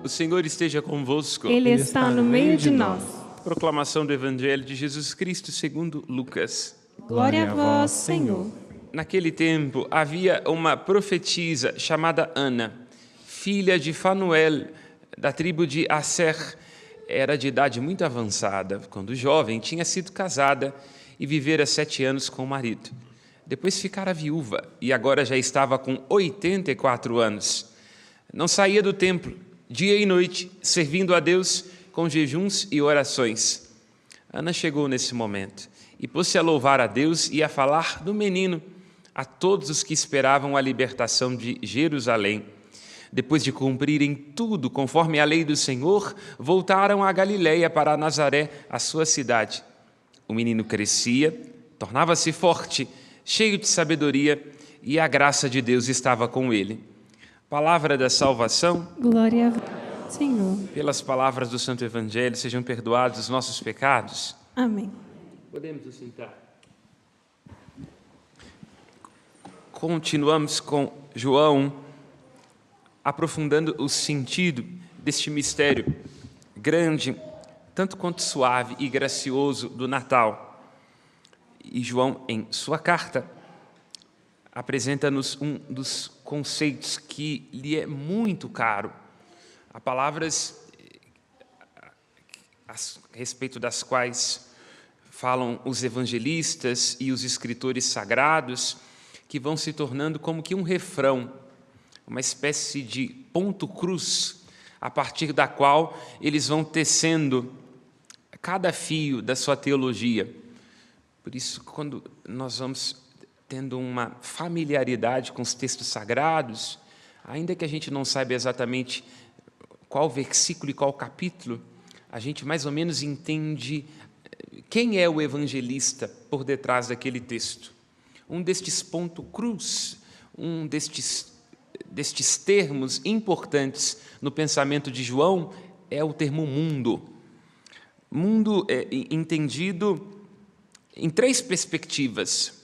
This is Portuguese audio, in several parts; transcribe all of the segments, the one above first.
O Senhor esteja convosco. Ele está no meio de nós. Proclamação do Evangelho de Jesus Cristo segundo Lucas. Glória a vós, Senhor. Naquele tempo havia uma profetisa chamada Ana, filha de Fanuel, da tribo de Asser. Era de idade muito avançada. Quando jovem, tinha sido casada e vivera 7 anos com o marido. Depois ficara viúva e agora já estava com 84 anos. Não saía do templo, dia e noite, servindo a Deus com jejuns e orações. Ana chegou nesse momento e pôs-se a louvar a Deus e a falar do menino a todos os que esperavam a libertação de Jerusalém. Depois de cumprirem tudo conforme a lei do Senhor, voltaram a Galiléia para Nazaré, a sua cidade. O menino crescia, tornava-se forte, cheio de sabedoria, e a graça de Deus estava com ele. Palavra da salvação. Glória a vós, Senhor. Pelas palavras do Santo Evangelho, sejam perdoados os nossos pecados. Amém. Podemos nos sentar. Continuamos com João, aprofundando o sentido deste mistério grande, tanto quanto suave e gracioso do Natal. E João, em sua carta, apresenta-nos um dos conceitos que lhe é muito caro. Há palavras a respeito das quais falam os evangelistas e os escritores sagrados, que vão se tornando como que um refrão, uma espécie de ponto cruz, a partir da qual eles vão tecendo cada fio da sua teologia. Por isso, quando nós vamos tendo uma familiaridade com os textos sagrados, ainda que a gente não saiba exatamente qual versículo e qual capítulo, a gente mais ou menos entende quem é o evangelista por detrás daquele texto. Um destes ponto cruz, um destes termos importantes no pensamento de João é o termo mundo. Mundo é entendido em 3 perspectivas.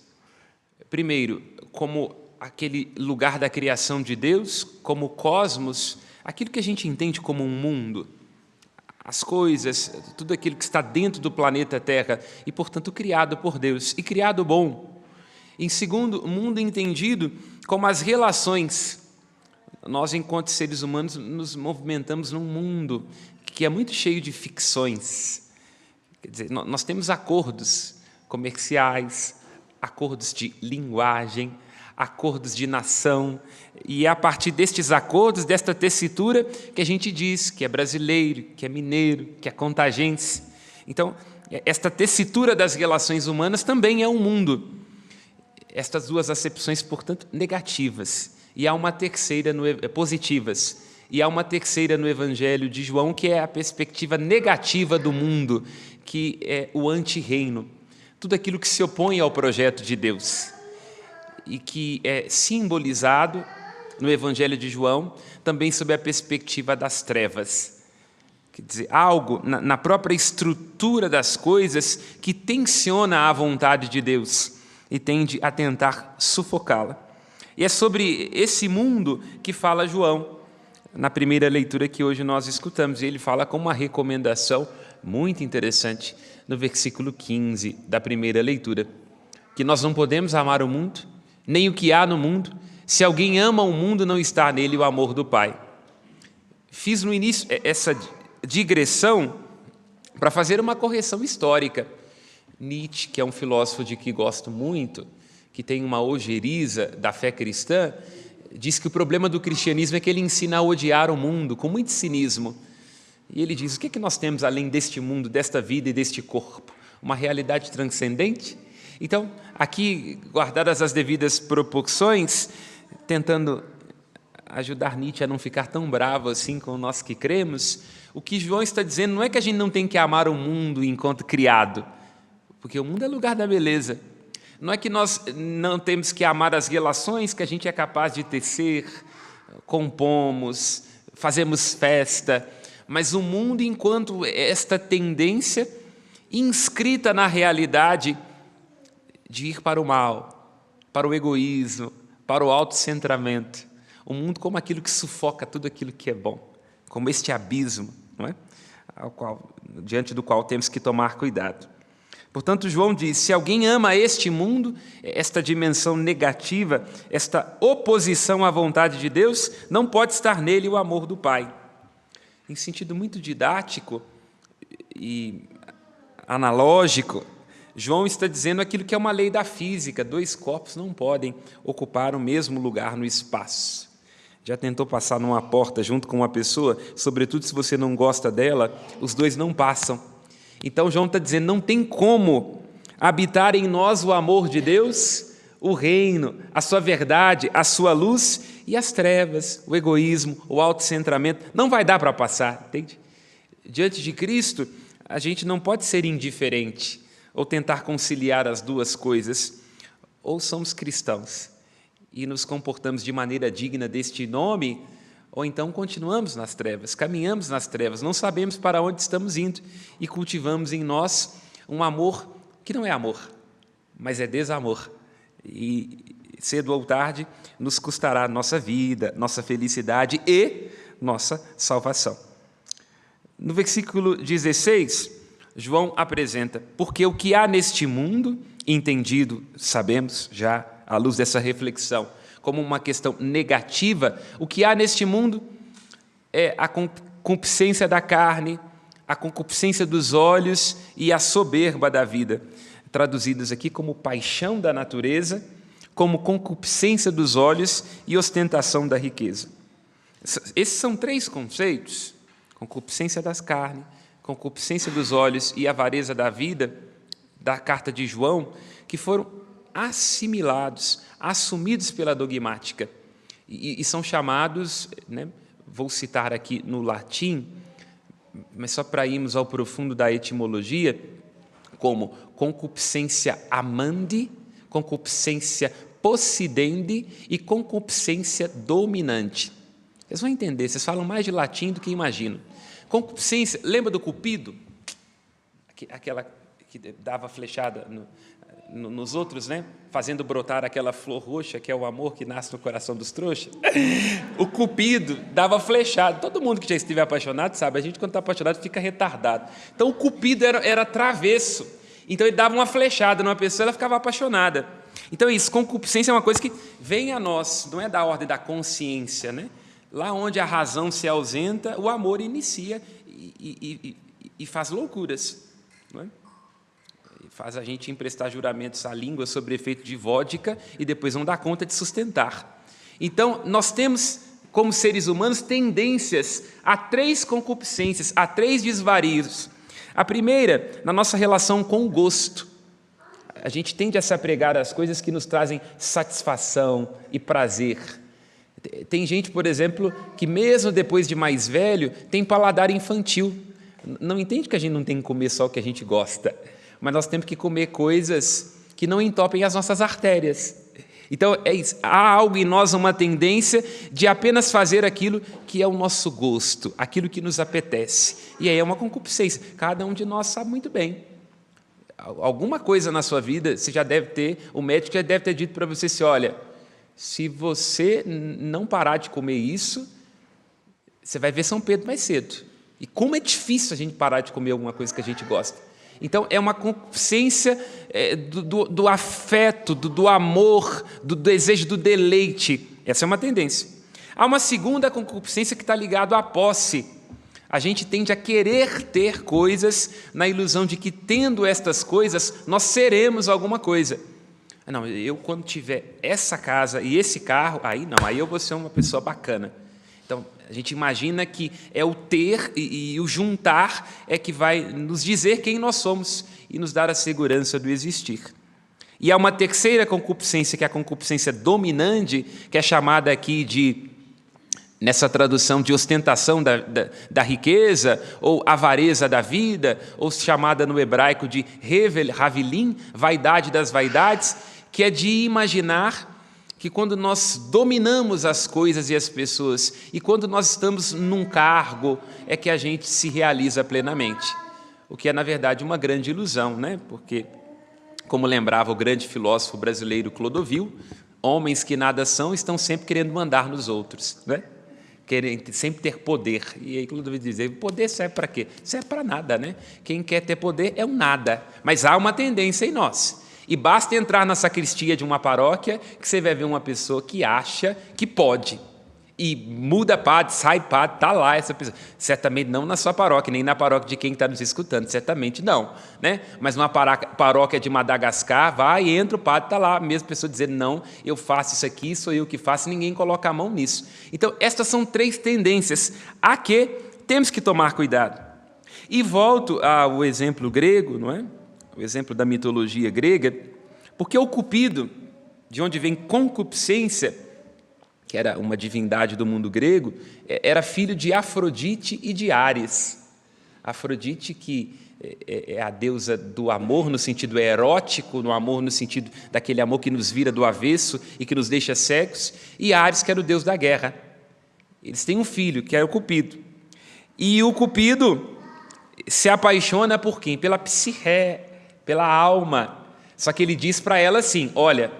Primeiro, como aquele lugar da criação de Deus, como o cosmos, aquilo que a gente entende como um mundo, as coisas, tudo aquilo que está dentro do planeta Terra e, portanto, criado por Deus e criado bom. Em segundo, mundo entendido como as relações. Nós, enquanto seres humanos, nos movimentamos num mundo que é muito cheio de ficções. Quer dizer, nós temos acordos comerciais, acordos de linguagem, acordos de nação, e é a partir destes acordos, desta tessitura, que a gente diz que é brasileiro, que é mineiro, que é contagense. Então, esta tessitura das relações humanas também é um mundo. Estas 2 acepções, portanto, negativas, e há uma terceira positivas, e há uma terceira no Evangelho de João, que é a perspectiva negativa do mundo, que é o anti-reino. Tudo aquilo que se opõe ao projeto de Deus e que é simbolizado no Evangelho de João também sob a perspectiva das trevas. Quer dizer, algo na própria estrutura das coisas que tensiona a vontade de Deus e tende a tentar sufocá-la. E é sobre esse mundo que fala João na primeira leitura que hoje nós escutamos. E ele fala com uma recomendação muito interessante no versículo 15 da primeira leitura, que nós não podemos amar o mundo, nem o que há no mundo. Se alguém ama o mundo, não está nele o amor do Pai. Fiz no início essa digressão para fazer uma correção histórica. Nietzsche, que é um filósofo de que gosto muito, que tem uma ojeriza da fé cristã, diz que o problema do cristianismo é que ele ensina a odiar o mundo com muito cinismo. E ele diz, o que é que nós temos além deste mundo, desta vida e deste corpo? Uma realidade transcendente? Então, aqui, guardadas as devidas proporções, tentando ajudar Nietzsche a não ficar tão bravo assim com nós que cremos, o que João está dizendo não é que a gente não tem que amar o mundo enquanto criado, porque o mundo é lugar da beleza. Não é que nós não temos que amar as relações que a gente é capaz de tecer, compomos, fazemos festa, mas o mundo enquanto esta tendência inscrita na realidade de ir para o mal, para o egoísmo, para o autocentramento. O mundo como aquilo que sufoca tudo aquilo que é bom. como este abismo, não é? Diante do qual temos que tomar cuidado. Portanto, João diz, se alguém ama este mundo, esta dimensão negativa, esta oposição à vontade de Deus, não pode estar nele o amor do Pai. Em sentido muito didático e analógico, João está dizendo aquilo que é uma lei da física: 2 corpos não podem ocupar o mesmo lugar no espaço. Já tentou passar numa porta junto com uma pessoa, sobretudo se você não gosta dela, os 2 não passam. Então João está dizendo, não tem como habitar em nós o amor de Deus, o reino, a sua verdade, a sua luz e as trevas, o egoísmo, o autocentramento. Não vai dar para passar, entende? Diante de Cristo, a gente não pode ser indiferente ou tentar conciliar as duas coisas. Ou somos cristãos e nos comportamos de maneira digna deste nome, ou então continuamos nas trevas, caminhamos nas trevas, não sabemos para onde estamos indo e cultivamos em nós um amor que não é amor, mas é desamor. E cedo ou tarde nos custará nossa vida, nossa felicidade e nossa salvação. No versículo 16, João apresenta, porque o que há neste mundo, entendido, sabemos já, à luz dessa reflexão, como uma questão negativa, o que há neste mundo é a concupiscência da carne, a concupiscência dos olhos e a soberba da vida, traduzidas aqui como paixão da natureza, como concupiscência dos olhos e ostentação da riqueza. Esses são 3 conceitos, concupiscência das carnes, concupiscência dos olhos e avareza da vida, da carta de João, que foram assimilados, assumidos pela dogmática e são chamados, né, vou citar aqui no latim, mas só para irmos ao profundo da etimologia, como concupiscência amandi, concupiscência possidendi e concupiscência dominante. Vocês vão entender, vocês falam mais de latim do que imaginam. Concupiscência, lembra do Cupido? Aquela que dava flechada nos outros, né? Fazendo brotar aquela flor roxa, que é o amor que nasce no coração dos trouxas. O Cupido dava flechada. Todo mundo que já esteve apaixonado sabe, a gente quando está apaixonado fica retardado. Então o Cupido era travesso. Então ele dava uma flechada numa pessoa, ela ficava apaixonada. Então isso, concupiscência é uma coisa que vem a nós, não é da ordem da consciência, né? Lá onde a razão se ausenta, o amor inicia e faz loucuras, não é? Faz a gente emprestar juramentos à língua sobre efeito de vodka e depois não dá conta de sustentar. Então, nós temos, como seres humanos, tendências a 3 concupiscências, a 3 desvarios. A primeira, na nossa relação com o gosto. A gente tende a se apegar às coisas que nos trazem satisfação e prazer. Tem gente, por exemplo, que mesmo depois de mais velho, tem paladar infantil. Não entende que a gente não tem que comer só o que a gente gosta, mas nós temos que comer coisas que não entopem as nossas artérias. Então, é isso. Há algo em nós, uma tendência de apenas fazer aquilo que é o nosso gosto, aquilo que nos apetece. E aí é uma concupiscência. Cada um de nós sabe muito bem. Alguma coisa na sua vida, você já deve ter, o médico já deve ter dito para você assim, olha, se você não parar de comer isso, você vai ver São Pedro mais cedo. E como é difícil a gente parar de comer alguma coisa que a gente gosta. Então, é uma concupiscência do afeto, do amor, do desejo, do deleite. Essa é uma tendência. Há uma segunda concupiscência que está ligada à posse. A gente tende a querer ter coisas na ilusão de que, tendo estas coisas, nós seremos alguma coisa. Não, eu quando tiver essa casa e esse carro, aí eu vou ser uma pessoa bacana. Então, a gente imagina que é o ter e o juntar é que vai nos dizer quem nós somos e nos dar a segurança do existir. E há uma terceira concupiscência, que é a concupiscência dominante, que é chamada aqui de, nessa tradução, de ostentação da riqueza, ou avareza da vida, ou chamada no hebraico de havilim, vaidade das vaidades, que é de imaginar que quando nós dominamos as coisas e as pessoas, e quando nós estamos num cargo, é que a gente se realiza plenamente. O que é, na verdade, uma grande ilusão, né? Porque, como lembrava o grande filósofo brasileiro Clodovil, homens que nada são estão sempre querendo mandar nos outros, né? querem sempre ter poder. E aí, quando eu dizer, poder serve para quê? Serve para nada, né? Quem quer ter poder é um nada. Mas há uma tendência em nós. E basta entrar na sacristia de uma paróquia que você vai ver uma pessoa que acha que pode. E muda padre, sai padre, está lá essa pessoa. Certamente não na sua paróquia, nem na paróquia de quem está nos escutando, certamente não. Né? Mas numa paróquia de Madagascar, vai, entra o padre, está lá, a mesma pessoa dizendo, não, eu faço isso aqui, sou eu que faço, ninguém coloca a mão nisso. Então, estas são 3 tendências a que temos que tomar cuidado. E volto ao exemplo grego, não é? O exemplo da mitologia grega, porque o Cupido, de onde vem concupiscência, que era uma divindade do mundo grego, era filho de Afrodite e de Áries. Afrodite, que é a deusa do amor no sentido erótico, no amor no sentido daquele amor que nos vira do avesso e que nos deixa cegos, e Áries, que era o deus da guerra. Eles têm um filho, que é o Cupido. E o Cupido se apaixona por quem? Pela psique, pela alma. Só que ele diz para ela assim, olha,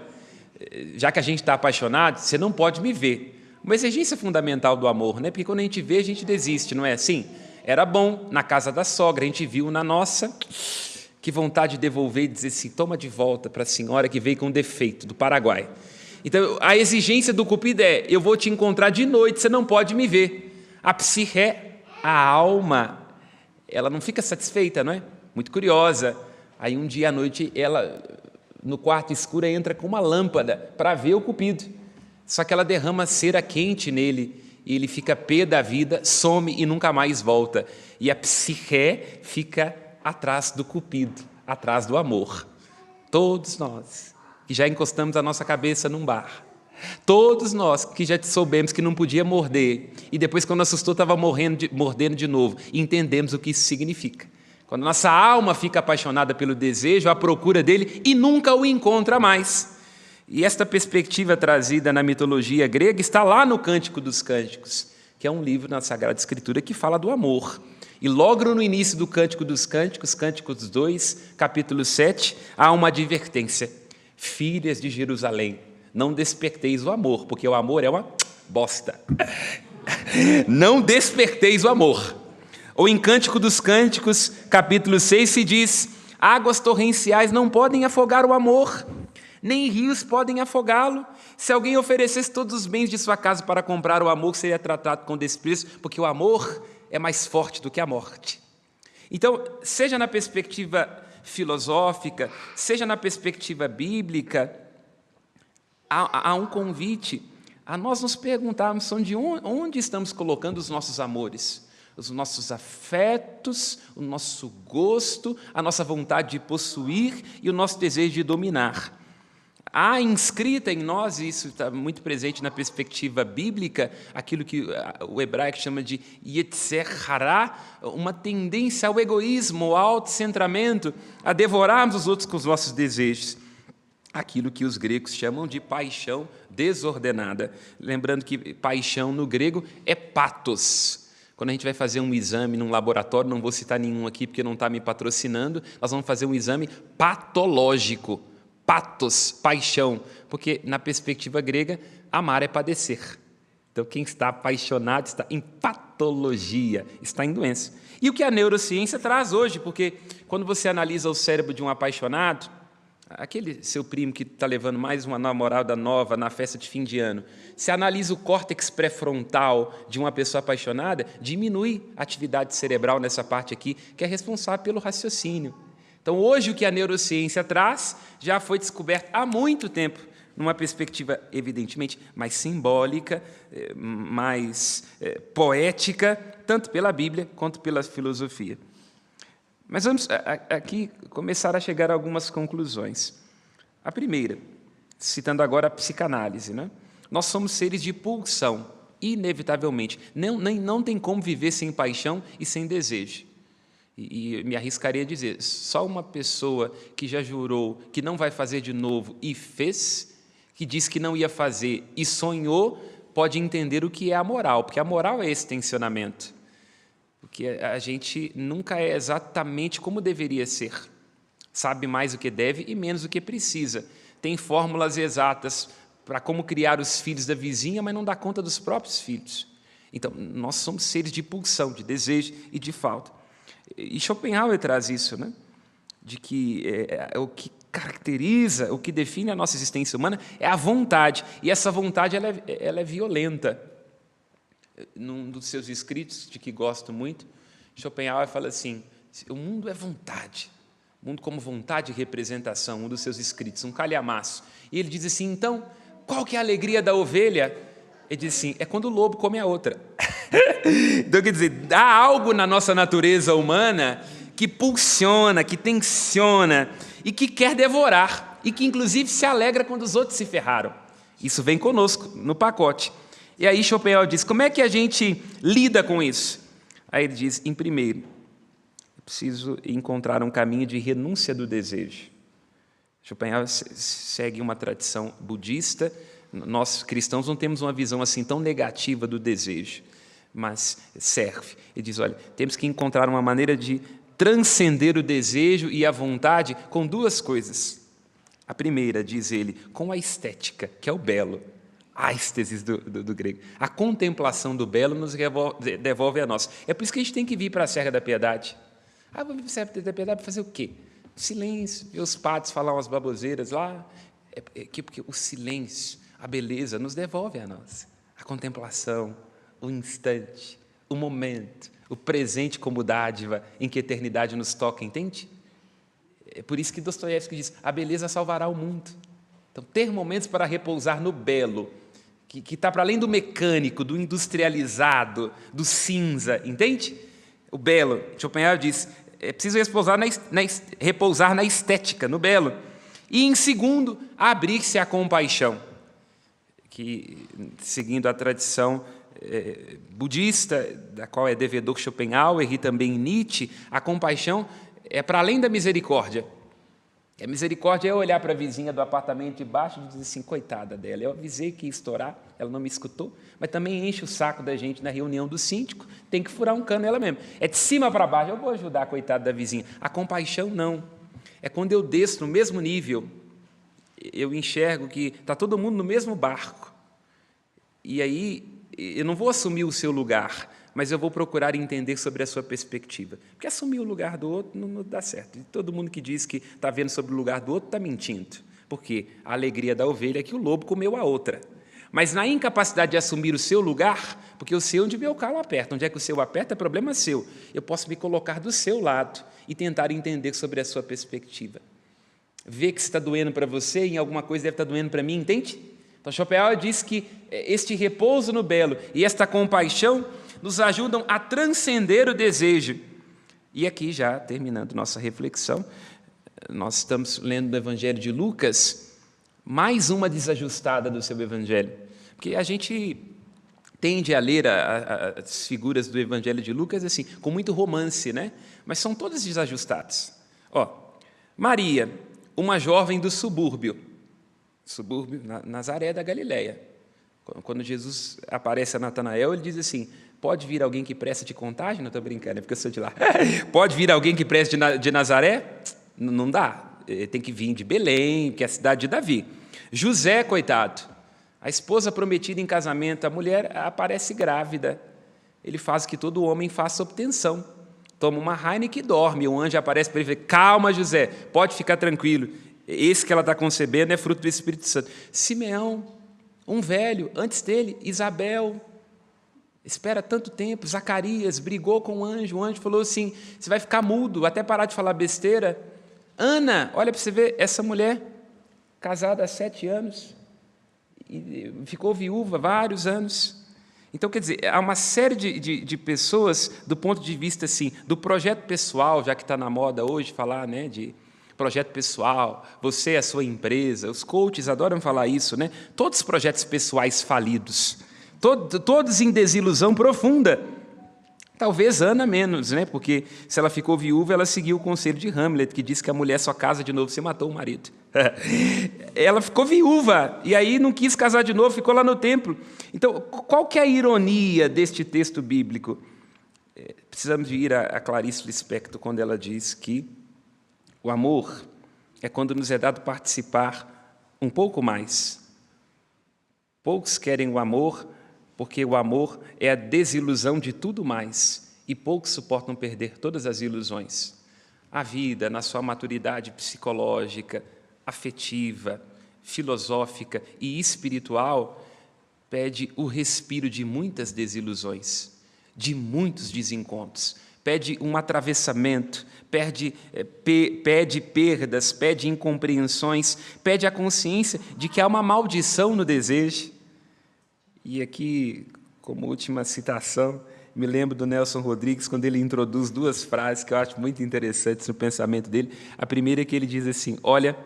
já que a gente está apaixonado, você não pode me ver. Uma exigência fundamental do amor, né? Porque quando a gente vê, a gente desiste, não é assim? Era bom na casa da sogra, a gente viu na nossa, que vontade de devolver e dizer assim, toma de volta para a senhora que veio com defeito, do Paraguai. Então, a exigência do Cupido é, eu vou te encontrar de noite, você não pode me ver. A psique, a alma, ela não fica satisfeita, não é? Muito curiosa. Aí um dia à noite, ela, no quarto escuro, entra com uma lâmpada para ver o Cupido. Só que ela derrama cera quente nele, e ele fica pé da vida, some e nunca mais volta. E a psique fica atrás do Cupido, atrás do amor. Todos nós que já encostamos a nossa cabeça num bar, todos nós que já soubemos que não podia morder, e depois, quando assustou, estava mordendo de novo, e entendemos o que isso significa. Quando nossa alma fica apaixonada pelo desejo, à procura dele, e nunca o encontra mais. E esta perspectiva trazida na mitologia grega está lá no Cântico dos Cânticos, que é um livro na Sagrada Escritura que fala do amor. E logo no início do Cântico dos Cânticos, Cânticos 2, capítulo 7, há uma advertência. Filhas de Jerusalém, não desperteis o amor, porque o amor é uma bosta. Não desperteis o amor. Ou em Cântico dos Cânticos, capítulo 6, se diz, águas torrenciais não podem afogar o amor, nem rios podem afogá-lo. Se alguém oferecesse todos os bens de sua casa para comprar o amor, seria tratado com desprezo, porque o amor é mais forte do que a morte. Então, seja na perspectiva filosófica, seja na perspectiva bíblica, há um convite a nós nos perguntarmos de onde estamos colocando os nossos amores, os nossos afetos, o nosso gosto, a nossa vontade de possuir e o nosso desejo de dominar. Há inscrita em nós, e isso está muito presente na perspectiva bíblica, aquilo que o hebraico chama de yetzer hara, uma tendência ao egoísmo, ao autocentramento, a devorarmos os outros com os nossos desejos. Aquilo que os gregos chamam de paixão desordenada. Lembrando que paixão no grego é patos. Quando a gente vai fazer um exame num laboratório, não vou citar nenhum aqui porque não está me patrocinando, nós vamos fazer um exame patológico. Patos, paixão, porque na perspectiva grega, amar é padecer. Então, quem está apaixonado está em patologia, está em doença. E o que a neurociência traz hoje, porque quando você analisa o cérebro de um apaixonado, aquele seu primo que está levando mais uma namorada nova na festa de fim de ano, se analisa o córtex pré-frontal de uma pessoa apaixonada, diminui a atividade cerebral nessa parte aqui, que é responsável pelo raciocínio. Então, hoje, o que a neurociência traz já foi descoberto há muito tempo, numa perspectiva, evidentemente, mais simbólica, mais poética, tanto pela Bíblia quanto pela filosofia. Mas vamos aqui começar a chegar a algumas conclusões. A primeira, citando agora a psicanálise, né? Nós somos seres de pulsão, inevitavelmente. Não tem como viver sem paixão e sem desejo. E me arriscaria a dizer, só uma pessoa que já jurou que não vai fazer de novo e fez, que disse que não ia fazer e sonhou, pode entender o que é a moral, porque a moral é esse tensionamento. Porque a gente nunca é exatamente como deveria ser. Sabe mais do que deve e menos do que precisa. Tem fórmulas exatas para como criar os filhos da vizinha, mas não dá conta dos próprios filhos. Então, nós somos seres de pulsão, de desejo e de falta. E Schopenhauer traz isso, né? De que o que caracteriza, o que define a nossa existência humana é a vontade. E essa vontade ela é violenta. Num dos seus escritos, de que gosto muito, Schopenhauer fala assim, o mundo é vontade. O mundo como vontade e representação, um dos seus escritos, um calhamaço. E ele diz assim, então, qual que é a alegria da ovelha? Ele diz assim, é quando o lobo come a outra. Então, quer dizer, há algo na nossa natureza humana que pulsiona, que tensiona e que quer devorar e que, inclusive, se alegra quando os outros se ferraram. Isso vem conosco, no pacote. E aí Schopenhauer diz, como é que a gente lida com isso? Aí ele diz, em primeiro, eu preciso encontrar um caminho de renúncia do desejo. Schopenhauer segue uma tradição budista. Nós, cristãos, não temos uma visão assim tão negativa do desejo, mas serve. Ele diz, olha, temos que encontrar uma maneira de transcender o desejo e a vontade com duas coisas. A primeira, diz ele, com a estética, que é o belo. Ástesis do grego. A contemplação do belo nos devolve a nós. É por isso que a gente tem que vir para a Serra da Piedade. Vou vir para a Serra da Piedade para fazer o quê? Silêncio, ver os padres falar umas baboseiras lá. Porque o silêncio, a beleza, nos devolve a nós. A contemplação, o instante, o momento, o presente como dádiva em que a eternidade nos toca, entende? É por isso que Dostoiévski diz, a beleza salvará o mundo. Então, ter momentos para repousar no belo, que está para além do mecânico, do industrializado, cinza, entende? O belo, Schopenhauer diz, é preciso repousar na estética, no belo. E, em segundo, abrir-se à compaixão, que, seguindo a tradição budista, da qual é devedor Schopenhauer e também Nietzsche, a compaixão é para além da misericórdia. A misericórdia é olhar para a vizinha do apartamento de baixo e dizer assim, coitada dela, eu avisei que ia estourar, ela não me escutou, mas também enche o saco da gente na reunião do síndico, tem que furar um cano ela mesma. É de cima para baixo, eu vou ajudar a coitada da vizinha. A compaixão não. É quando eu desço no mesmo nível, eu enxergo que está todo mundo no mesmo barco. E aí eu não vou assumir o seu lugar, mas eu vou procurar entender sobre a sua perspectiva. Porque assumir o lugar do outro não dá certo. E todo mundo que diz que está vendo sobre o lugar do outro está mentindo. Porque a alegria da ovelha é que o lobo comeu a outra. Mas na incapacidade de assumir o seu lugar, porque eu sei onde meu calo aperta, onde é que o seu aperta é problema seu. Eu posso me colocar do seu lado e tentar entender sobre a sua perspectiva. Ver que está doendo para você e em alguma coisa deve estar doendo para mim, entende? Então Schopenhauer diz que este repouso no belo e esta compaixão nos ajudam a transcender o desejo. E aqui, já terminando nossa reflexão, nós estamos lendo o Evangelho de Lucas, mais uma desajustada do seu Evangelho. Porque a gente tende a ler as figuras do Evangelho de Lucas assim, com muito romance, né? Mas são todas desajustadas. Maria, uma jovem do subúrbio, Nazaré da Galileia. Quando Jesus aparece a Natanael, ele diz assim, pode vir alguém que presta de Contagem? Não estou brincando, é porque eu sou de lá. Pode vir alguém que presta de Nazaré? Não dá. Tem que vir de Belém, que é a cidade de Davi. José, coitado, a esposa prometida em casamento, a mulher aparece grávida. Ele faz que todo homem faça obtenção. Toma uma Heineken e dorme. O anjo aparece para ele e fala, calma, José, pode ficar tranquilo. Esse que ela está concebendo é fruto do Espírito Santo. Simeão, um velho, antes dele, Isabel, espera tanto tempo, Zacarias brigou com o anjo falou assim, você vai ficar mudo, até parar de falar besteira. Ana, olha para você ver, essa mulher, casada há 7 anos, e ficou viúva vários anos. Então, quer dizer, há uma série de pessoas, do ponto de vista assim, do projeto pessoal, já que está na moda hoje falar, né, de projeto pessoal, você é a sua empresa, os coaches adoram falar isso, né? Todos os projetos pessoais falidos, todos em desilusão profunda. Talvez Ana menos, né? Porque se ela ficou viúva, ela seguiu o conselho de Hamlet, que diz que a mulher só casa de novo se matou o marido. Ela ficou viúva, e aí não quis casar de novo, ficou lá no templo. Então, qual que é a ironia deste texto bíblico? Precisamos ir a Clarice Lispector, quando ela diz que o amor é quando nos é dado participar um pouco mais. Poucos querem o amor porque o amor é a desilusão de tudo mais, e poucos suportam perder todas as ilusões. A vida, na sua maturidade psicológica, afetiva, filosófica e espiritual, pede o respiro de muitas desilusões, de muitos desencontros, pede um atravessamento, pede perdas, pede incompreensões, pede a consciência de que há uma maldição no desejo. E aqui, como última citação, me lembro do Nelson Rodrigues, quando ele introduz duas frases que eu acho muito interessantes no pensamento dele. A primeira é que ele diz assim: olha,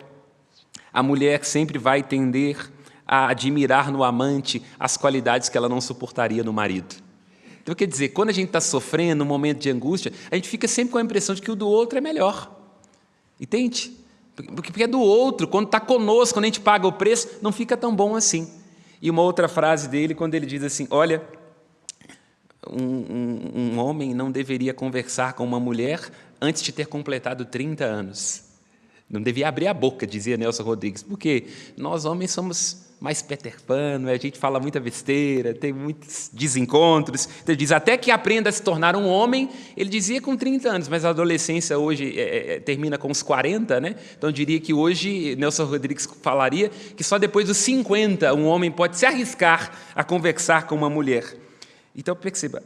a mulher sempre vai tender a admirar no amante as qualidades que ela não suportaria no marido. Então, quer dizer, quando a gente está sofrendo, num momento de angústia, a gente fica sempre com a impressão de que o do outro é melhor. Entende? Porque é do outro, quando está conosco, quando a gente paga o preço, não fica tão bom assim. E uma outra frase dele, quando ele diz assim: olha, um homem não deveria conversar com uma mulher antes de ter completado 30 anos. Não devia abrir a boca, dizia Nelson Rodrigues, porque nós homens somos mais Peter Pan, a gente fala muita besteira, tem muitos desencontros. Então, ele diz, até que aprenda a se tornar um homem, ele dizia com 30 anos, mas a adolescência hoje termina com os 40, né? Então eu diria que hoje Nelson Rodrigues falaria que só depois dos 50 um homem pode se arriscar a conversar com uma mulher. Então perceba,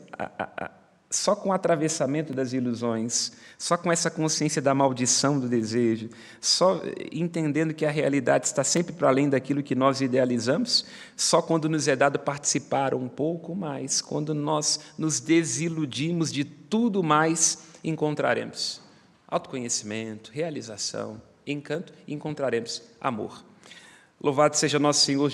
só com o atravessamento das ilusões, só com essa consciência da maldição do desejo, só entendendo que a realidade está sempre para além daquilo que nós idealizamos, só quando nos é dado participar um pouco mais, quando nós nos desiludimos de tudo mais, encontraremos autoconhecimento, realização, encanto, e encontraremos amor. Louvado seja nosso Senhor